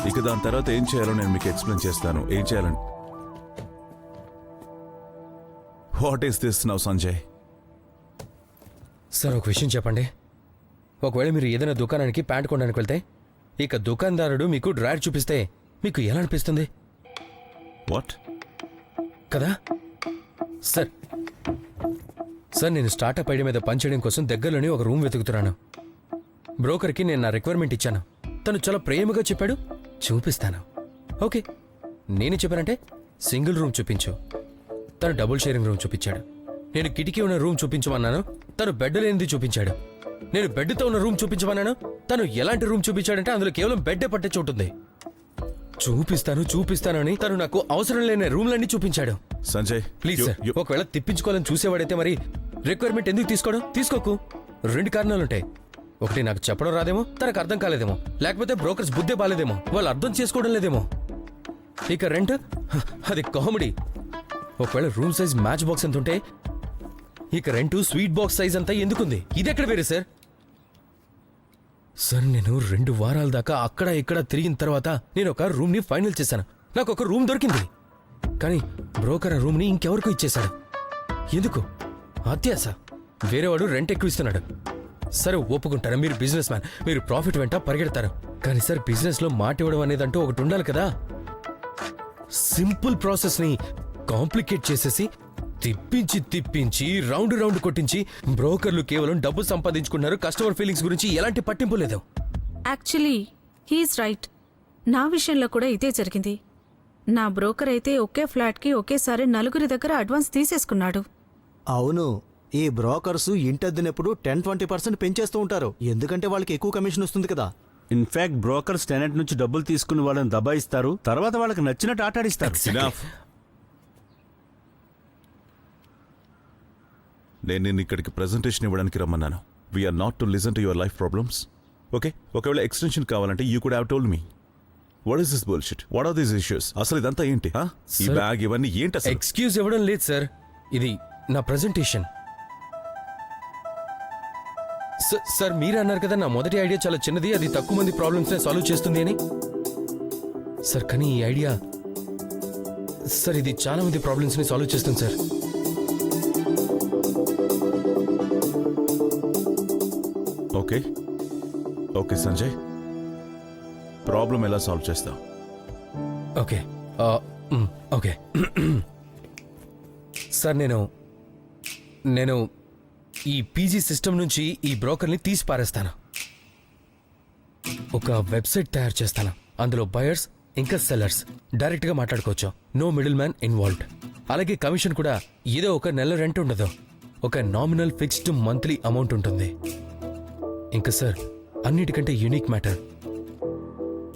ఇక దాని తర్వాత ఏం చేయాలో నేను మీకు ఎక్స్ప్లెయిన్ చేస్తాను. ఏం చేయాలంటే what is this now Sanjay? Sir ఒక విషయం చెప్పండి. ఒకవేళ మీరు ఏదైనా దుకాణానికి ప్యాంట్ కొనడానికి వెళ్తే ఇక దుకాణదారుడు మీకు డ్రాయర్ చూపిస్తే మీకు ఎలా అనిపిస్తుంది? వాట్? కదా సార్. సార్ నేను స్టార్టప్ ఐడియా మీద పనిచేయడం కోసం దగ్గరలోనే ఒక రూమ్ వెతుకుతున్నాను. బ్రోకర్కి నేను నా రిక్వైర్మెంట్ ఇచ్చాను. తను చాలా ప్రేమగా చెప్పాడు చూపిస్తాను. ఓకే నేను చెప్పానంటే సింగిల్ రూమ్ చూపించు. తను డబుల్ షేరింగ్ రూమ్ చూపించాడు. నేను కిటికీ ఉన్న రూమ్ చూపించమన్నాను, తను బెడ్ లేనిది చూపించాడు. నేను బెడ్తో ఉన్న రూమ్ చూపించమన్నాను, తను ఎలాంటి రూమ్ చూపించాడంటే అందులో కేవలం బెడ్డే పట్టే చోటు ఉంది. చూపిస్తాను అని తను నాకు అవసరం లేని రూమ్లన్నీ చూపించాడు. సంజయ్ ప్లీజ్ సార్, ఒకవేళ తిప్పించుకోవాలని చూసేవాడైతే మరి రిక్వైర్మెంట్ ఎందుకు తీసుకోకు. 2 కారణాలుంటాయి. ఒకటి నాకు చెప్పడం రాదేమో, తనకు అర్థం కాలేదేమో, లేకపోతే బ్రోకర్స్ బుద్ధే బాలేదేమో, వాళ్ళు అర్థం చేసుకోవడం లేదేమో. ఇక రెంట్ అది కామెడీ. ఒకవేళ రూమ్ సైజ్ మ్యాచ్ బాక్స్ ఎంత ఉంటే ఇక రెంట్ స్వీట్ బాక్స్ సైజ్ అంతా ఎందుకుంది? ఇది ఎక్కడ వేరే సార్? సార్ నేను 2 వారాల దాకా అక్కడ ఇక్కడ తిరిగిన తర్వాత నేను ఒక రూమ్ ని ఫైనల్ చేశాను. నాకు ఒక రూమ్ దొరికింది. కానీ బ్రోకర్ ఆ రూమ్ ని ఇంకెవరికో ఇచ్చేశాడు. ఎందుకు? అత్యాస. వేరేవాడు రెంట్ ఎక్కువ ఇస్తున్నాడు. సరే ఒప్పుకుంటారా, మీరు బిజినెస్ మ్యాన్, మీరు ప్రాఫిట్ వెంట పరిగెడతారు. కానీ సార్ బిజినెస్ లో మాట ఇవ్వడం అనేదంటూ ఒకటి ఉండాలి కదా. సింపుల్ ప్రాసెస్ ని కాంప్లికేట్ చేసేసి తిప్పించి రౌండ్ కొట్టించి బ్రోకర్లు కేవలం డబ్బు సంపాదించుకున్నారు. కస్టమర్ ఫీలింగ్స్ గురించి ఎలాంటి పట్టింపు లేదు. Actually he's right. నా విషయంలో కూడా ఇదే జరిగింది. నా బ్రోకర్ అయితే ఒకే ఫ్లాట్కి ఒకేసారి 4 దగ్గర అడ్వాన్స్ తీసేసుకున్నాడు. అవును, ఈ బ్రోకర్స్ ఇంటద్దినప్పుడు 10-20% పెంచేస్తూ ఉంటారు. ఎందుకంటే వాళ్ళకి ఎక్కువ కమిషన్ వస్తుంది కదా. ఇన్ఫాక్ట్ బ్రోకర్స్ టెనెంట్ నుంచి డబ్బులు తీసుకుని వాళ్ళని దబాయిస్తారు. తర్వాత వాళ్ళకి నచ్చినట్టు ఆటాడిస్తారు. నేను నిన్ను ఇక్కడికి ప్రెజెంటేషన్ ఇవ్వడానికి రమ్మన్నాను. We are not to listen to your life problems. Okay, ఒకవేళ ఎక్స్టెన్షన్ కావాలంటే you could have told me. What is this bullshit? What are these issues? అసలు ఇదంతా ఏంటి? ఈ బ్యాగ్ ఇవన్నీ ఏంటి అసలు? ఎక్స్క్యూజ్ ఇవ్వడం లేదు సార్, ఇది నా ప్రెజెంటేషన్. సార్ మీరే అన్నారు కదా నా మొదటి ఐడియా చాలా చిన్నది, అది తక్కువ మంది ప్రాబ్లమ్స్ నే సాల్వ్ చేస్తుంది అని. సార్ కానీ ఈ ఐడియా సార్ ఇది చాలా మంది ప్రాబ్లమ్స్ ని సాల్వ్ చేస్తుంది సార్. ఓకే సంజయ్, ప్రాబ్లం ఎలా సాల్వ్ చేస్తావు? ఓకే సార్ నేను ఈ పీజీ సిస్టమ్ నుంచి ఈ బ్రోకర్ని తీసి పారేస్తాను. ఒక వెబ్సైట్ తయారు చేస్తాను. అందులో బయర్స్ ఇంకా సెల్లర్స్ డైరెక్ట్గా మాట్లాడుకోవచ్చు. No middleman involved. అలాగే కమిషన్ కూడా ఏదో ఒక నెల రెంట్ ఉండదు, ఒక నామినల్ ఫిక్స్డ్ మంత్లీ అమౌంట్ ఉంటుంది. ఇంకా సార్ అన్నిటికంటే యూనిక్ మ్యాటర్,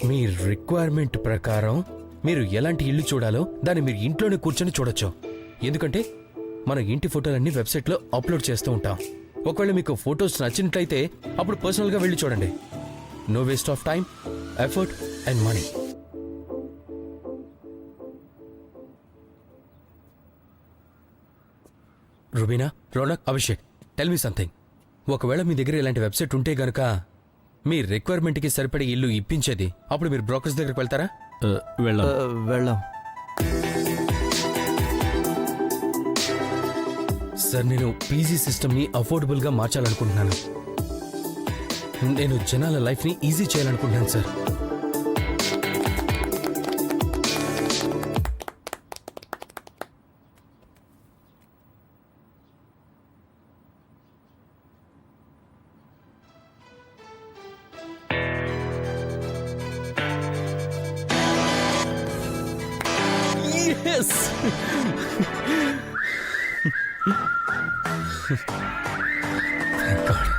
మీ రిక్వైర్మెంట్ ప్రకారం మీరు ఎలాంటి ఇల్లు చూడాలో దాన్ని మీరు ఇంట్లోనే కూర్చొని చూడొచ్చు. ఎందుకంటే మన ఇంటి ఫోటోలన్నీ వెబ్సైట్లో అప్లోడ్ చేస్తూ ఉంటాం. ఒకవేళ మీకు ఫొటోస్ నచ్చినట్లయితే అప్పుడు పర్సనల్గా వెళ్ళి చూడండి. No waste of time, effort and money. Rubina, Raunak, Abhishek, tell me something. ఒకవేళ మీ దగ్గర ఇలాంటి వెబ్సైట్ ఉంటే గనక మీ రిక్వైర్మెంట్కి సరిపడే ఇల్లు ఇప్పించేది, అప్పుడు మీరు బ్రోకర్స్ దగ్గరికి వెళ్తారా? వెళ్ళాం సార్. నేను పీజీ సిస్టమ్ని అఫోర్డబుల్గా మార్చాలనుకుంటున్నాను. నేను జనాల లైఫ్ని ఈజీ చేయాలనుకుంటున్నాను సార్. Yes! Thank God.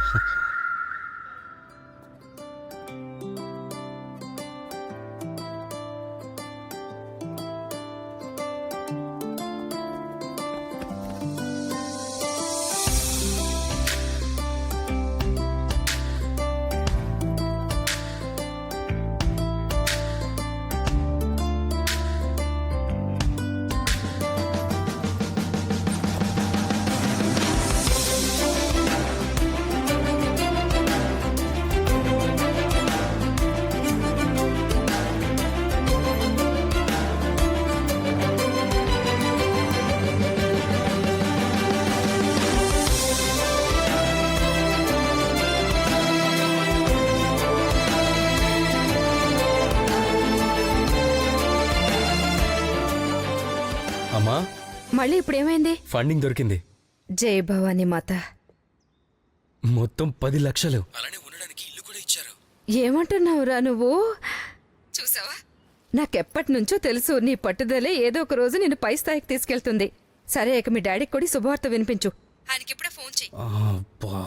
మళ్ళీ ఇప్పుడు ఏమైంది? ఫండింగ్ దొరికింది. జై భవానీ మాత. మొత్తం 10 లక్షలు. అలానే ఉండడానికి ఇల్లు కూడా ఇచ్చారు. ఏమంటున్నావురా నువ్వు? చూసావా, నాకెప్పటి నుంచో తెలుసు నీ పట్టుదలే ఏదో ఒక రోజు నిన్ను పై స్థాయికి తీసుకెళ్తుంది. సరే, ఇక మీ డాడీకి కూడా శుభవార్త వినిపించు. ఆయనకిప్పుడే ఫోన్ చెయ్యి. అబ్బా,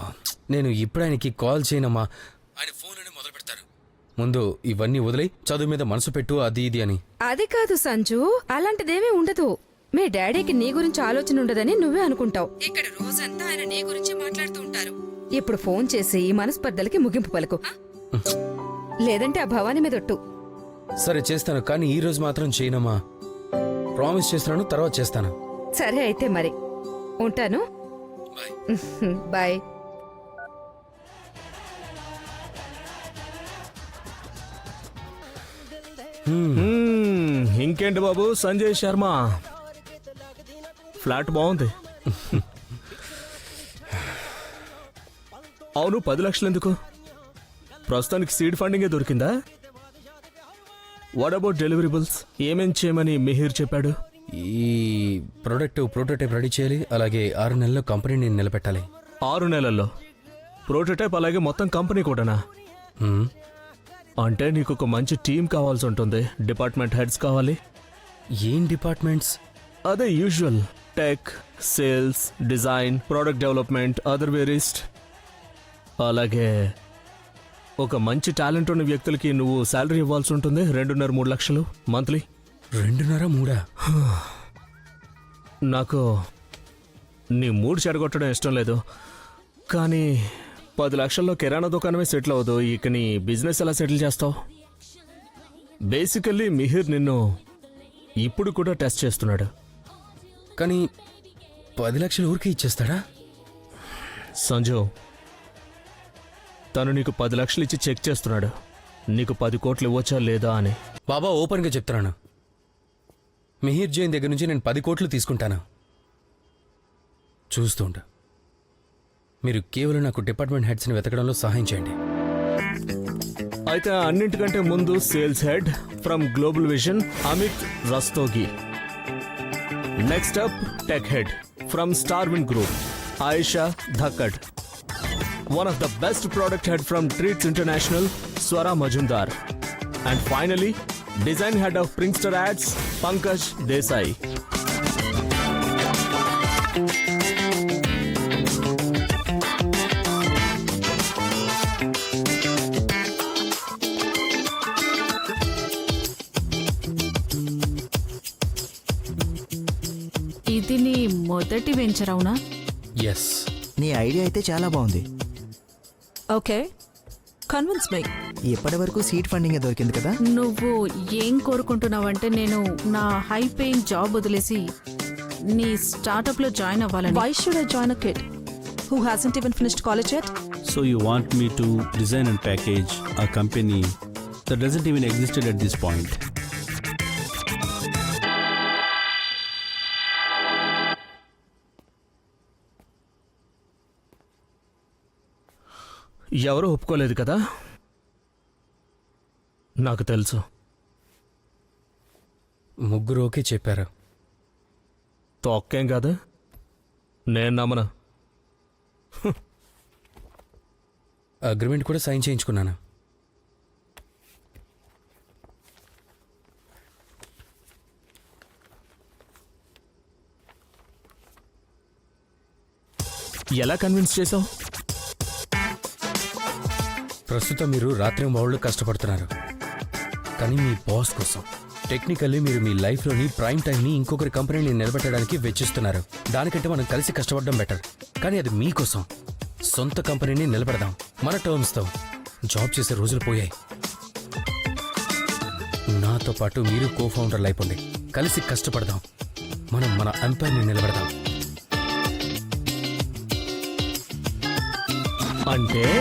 నేను ఇప్పుడు ఆయనకి కాల్ చేయనమ్మా. ఆయన ఫోన్లోనే మొదలు పెడతారు. ముందు ఇవన్నీ వదిలి చదువు మీద మనసు పెట్టు, అది ఇది అని. అది కాదు సంజు, అలాంటిదేమీ ఉండదు. మీ డాడీకి నీ గురించి ఆలోచన ఉండదని నువ్వే అనుకుంటావు. ఇక్కడ రోజంతా ఆయన నీ గురించి మాట్లాడుతూ ఉంటారు. ఇప్పుడు ఫోన్ చేసి ఈ మనస్పర్ధలకి ముగింపు పలుకు. లేదంటే ఆ భవానీ మీద ఒట్టు. సరే చేస్తాను, కానీ ఈ రోజు మాత్రం చేయనమ్మా. ప్రామిస్ చేస్తున్నాను, తర్వాత చేస్తాను. సరే అయితే మరి ఉంటాను. బాయ్. ఇంకేంటి బాబు సంజయ్ శర్మ, ఫ్లాట్ బాగుంది. అవును, 10 లక్షలు ఎందుకు? ప్రస్తుతానికి సీడ్ ఫండింగే దొరికిందా? What about deliverables? ఏమేం చేయమని మిహిర్ చెప్పాడు? ఈ ప్రోటోటైప్ రెడీ చేయాలి, అలాగే 6 నెలల్లో కంపెనీని నిలబెట్టాలి. 6 నెలల్లో ప్రోటోటైప్, అలాగే మొత్తం కంపెనీ కూడానా? అంటే నీకు ఒక మంచి టీం కావాల్సి ఉంటుంది. డిపార్ట్మెంట్ హెడ్స్ కావాలి. ఏం డిపార్ట్మెంట్స్? అదే usual tech, sales, design, product development, other వేరిస్ట్. అలాగే ఒక మంచి టాలెంట్ ఉన్న వ్యక్తులకి నువ్వు శాలరీ ఇవ్వాల్సి ఉంటుంది. 2.5-3 లక్షలు మంత్లీ. 2.5-3? నాకు నీ మూడు చెడగొట్టడం ఇష్టం లేదు, కానీ 10 లక్షల్లో కిరాణా దుకాణమే సెటిల్ అవ్వదు. ఇక నీ బిజినెస్ ఎలా సెటిల్ చేస్తావు? బేసికల్లీ మిహిర్ నిన్ను ఇప్పుడు కూడా టెస్ట్ చేస్తున్నాడు. కానీ 10 లక్షలు ఊరికి ఇచ్చేస్తాడా? సంజు, తను నీకు 10 లక్షలు ఇచ్చి చెక్ చేస్తున్నాడు, నీకు 10 కోట్లు ఇవ్వచ్చా లేదా అని. బాబా, ఓపెన్గా చెప్తున్నాను, మిహిర్ జైన్ దగ్గర నుంచి నేను 10 కోట్లు తీసుకుంటాను. చూస్తూ ఉంటా. మీరు కేవలం నాకు డిపార్ట్మెంట్ హెడ్స్ని వెతకడంలో సహాయం చేయండి. అయితే అన్నింటికంటే ముందు sales head from global vision Amit Rastogi. Next up tech head from Starwin group Ayesha Dhakkad. One of the best product head from Treats International, Swara Majumdar. And finally, design head of Prinkster Ads, Pankaj Desai. ఇది నీ మొదటి venture అవునా? Yes. నీ idea అయితే చాలా బాగుంది. Okay, convince me. ఇప్పటి వరకు సీడ్ ఫండింగ్ దొరికింది కదా. నువ్వు ఏం కోరుకుంటున్నావంటే నేను నా హై పేయింగ్ జాబ్ వదిలేసి నీ స్టార్టప్ లో జాయిన్ అవ్వాలని. Why should I join a kid who hasn't even finished college yet? So you want me to design and package a company that doesn't even existed at this point? ఎవరూ ఒప్పుకోలేదు కదా, నాకు తెలుసు. ముగ్గురు okay చెప్పారు. తొక్కేం కాదు, నేను నమ్మను. అగ్రిమెంట్ కూడా సైన్ చేయించుకున్నాను. ఎలా కన్విన్స్ చేసావు? ప్రస్తుతం మీరు రాత్రింబవళ్ళు కష్టపడుతున్నారు, కానీ మీ బాస్ కోసం. టెక్నికల్లీ మీరు మీ లైఫ్లోని ప్రైమ్ టైంని ఇంకొకరి కంపెనీని నిలబెట్టడానికి వెచ్చిస్తున్నారు. దానికంటే మనం కలిసి కష్టపడడం బెటర్. కానీ అది మీకోసం. సొంత కంపెనీని నిలబెడదాం మన టర్మ్స్తో. జాబ్ చేసే రోజులు పోయాయి. నాతో పాటు మీరు కో ఫౌండర్లు అయిపోండి. కలిసి కష్టపడదాం. మనం మన ఎంపైర్ని నిలబెడదాం. అంటే